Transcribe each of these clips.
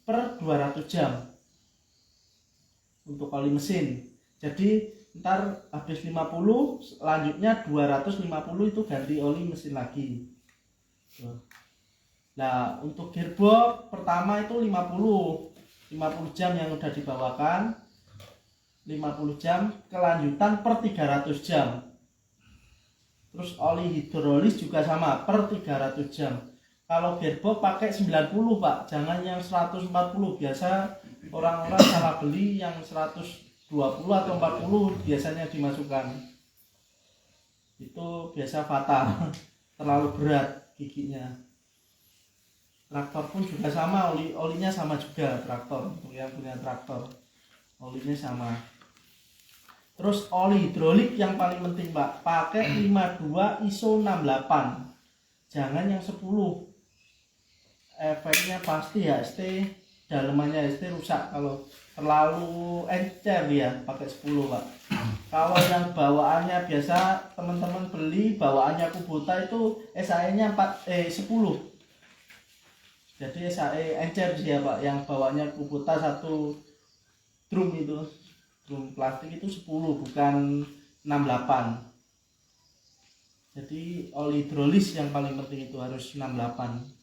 Per 200 jam untuk oli mesin. Jadi ntar habis 50, selanjutnya 250 itu ganti oli mesin lagi. Nah untuk gearbox pertama itu 50 jam yang udah dibawakan, 50 jam, kelanjutan per 300 jam. Terus oli hidrolis juga sama per 300 jam. Kalau gearbox pakai 90 Pak, jangan yang 140. Biasa orang-orang salah beli yang 120 atau 40 biasanya dimasukkan. Itu biasa fatal, terlalu berat giginya. Traktor pun juga sama, olinya sama juga traktor, untuk yang punya traktor. Olinya sama. Terus oli hidrolik yang paling penting Pak, pakai 52 ISO 68. Jangan yang 10. Efeknya pasti HST, dalemannya HST rusak kalau terlalu encer ya, pakai 10 Pak. Kalau yang bawaannya biasa teman-teman beli bawaannya Kubota itu SAE-nya 10. Jadi SAE encer sih ya Pak, yang bawaannya Kubota satu drum itu, drum plastik itu 10 bukan 68. Jadi oli hidrolis yang paling penting itu harus 68.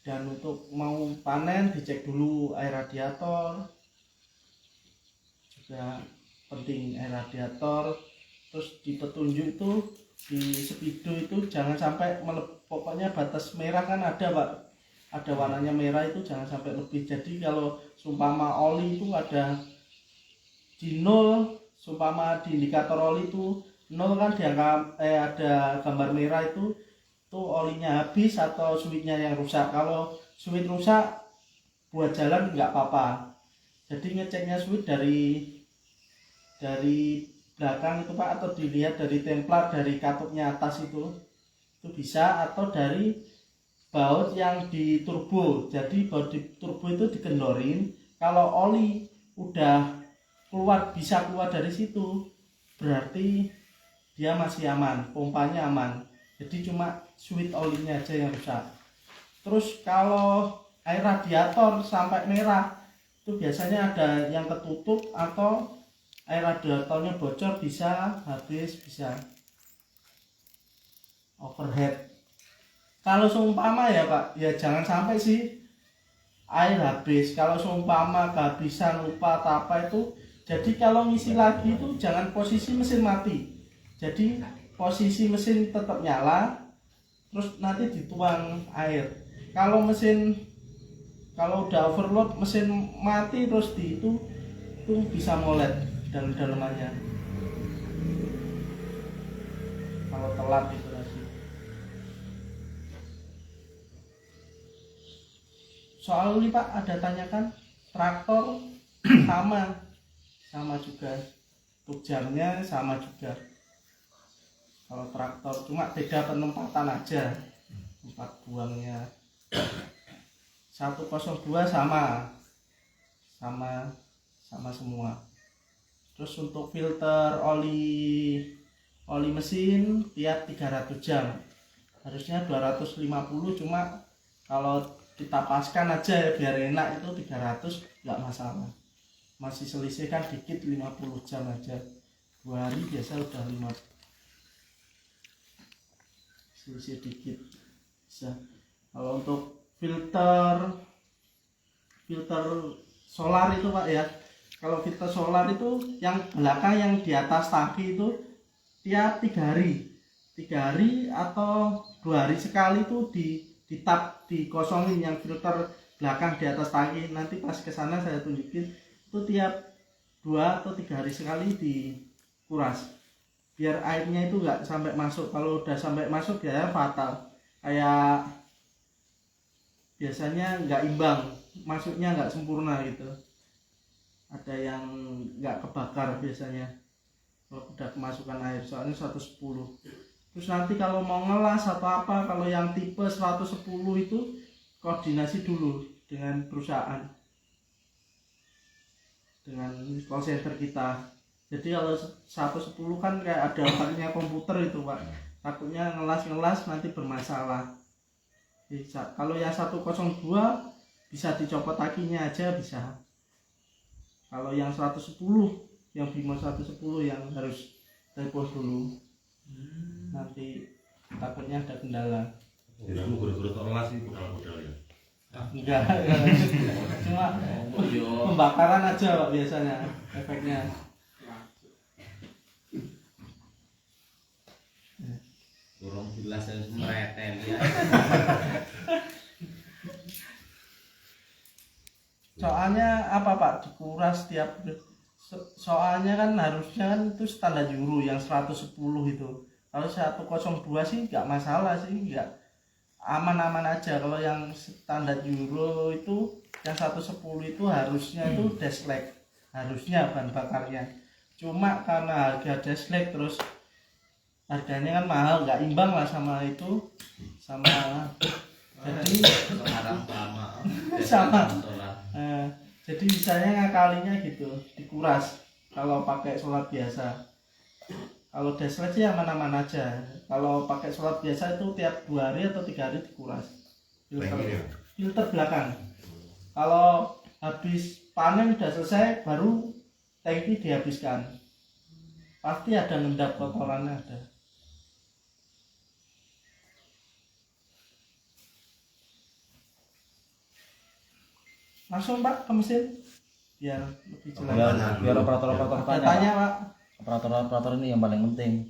Dan untuk mau panen dicek dulu air radiator, juga penting air radiator. Terus di petunjuk itu, di speedo itu jangan sampai pokoknya batas merah kan ada Pak, ada warnanya merah itu jangan sampai lebih. Jadi kalau sumpama oli itu ada di 0, sumpama di indikator oli itu 0 kan ada gambar merah itu olinya habis atau switchnya yang rusak. Kalau switch rusak buat jalan nggak apa-apa. Jadi ngeceknya switch dari belakang itu Pak, atau dilihat dari templar dari katupnya atas itu bisa, atau dari baut yang di turbo. Jadi baut di turbo itu dikendorin, kalau oli udah bisa keluar dari situ berarti dia masih aman, pompanya aman. Jadi cuma switch olinya aja yang rusak. Terus kalau air radiator sampai merah itu biasanya ada yang ketutup atau air radiatornya bocor, bisa habis, bisa overhead. Kalau seumpama ya Pak, ya jangan sampai sih air habis. Kalau seumpama kehabisan lupa atau apa itu, jadi kalau ngisi lagi itu jangan posisi mesin mati. Jadi posisi mesin tetap nyala, terus nanti dituang air. Kalau udah overload mesin mati terus itu bisa molet dalam-dalamannya kalau telat itu lagi. Soal ini Pak ada tanyakan, traktor sama juga, untuk jamnya sama juga. Kalau traktor cuma beda penempatan aja, tempat buangnya. 102 sama semua. Terus untuk filter oli mesin tiap 300 jam, harusnya 250, cuma kalau kita paskan aja biar enak itu 300 nggak masalah. Masih selisih kan dikit, 50 jam aja, 2 hari biasa udah 5, selisih dikit bisa. Kalau untuk filter solar itu Pak ya, kalau filter solar itu yang belakang yang di atas tangki itu tiap 3 hari atau 2 hari sekali itu ditap, dikosongin yang filter belakang di atas tangki. Nanti pas kesana saya tunjukin, itu tiap 2 atau 3 hari sekali dikuras biar airnya itu nggak sampai masuk. Kalau udah sampai masuk ya fatal, kayak biasanya nggak imbang, masuknya nggak sempurna gitu, ada yang nggak kebakar biasanya kalau udah kemasukan air, soalnya 110. Terus nanti kalau mau ngelas atau apa, kalau yang tipe 110 itu koordinasi dulu dengan perusahaan, dengan call center kita. Jadi kalau 110 kan kayak ada faknya komputer itu Pak, takutnya ngelas nanti bermasalah. Bisa. Kalau yang 102 bisa dicopot akinya aja bisa. Kalau yang 110, yang Bimo 110 yang harus telepon dulu. Nanti takutnya ada kendala. Kamu guru-guru kelas sih modal ya? Enggak. Cuma pembakaran aja Pak biasanya efeknya. Kurang jelas dan meretel ya. Soalnya apa Pak, dikuras tiap soalnya kan harusnya kan itu standar euro yang 110 itu. Kalau 102 sih nggak masalah sih, nggak, aman-aman aja. Kalau yang standar euro itu yang 110 itu harusnya itu deslek, harusnya bahan bakarnya. Cuma karena harga deslek terus harganya kan mahal, nggak imbang lah sama itu, sama jadi Sekarang sama. Jadi misalnya ngakalinya gitu, dikuras kalau pakai solar biasa. Kalau deslek sih aman-aman aja. Kalau pakai solar biasa itu tiap 2 hari atau 3 hari dikuras filter belakang. Kalau habis panen udah selesai baru tangki dihabiskan, pasti ada ngendap kotorannya ada. Langsung Pak ke mesin biar lebih jelas. Biar operator-operator Tanya Pak. Operator-operator ini yang paling penting.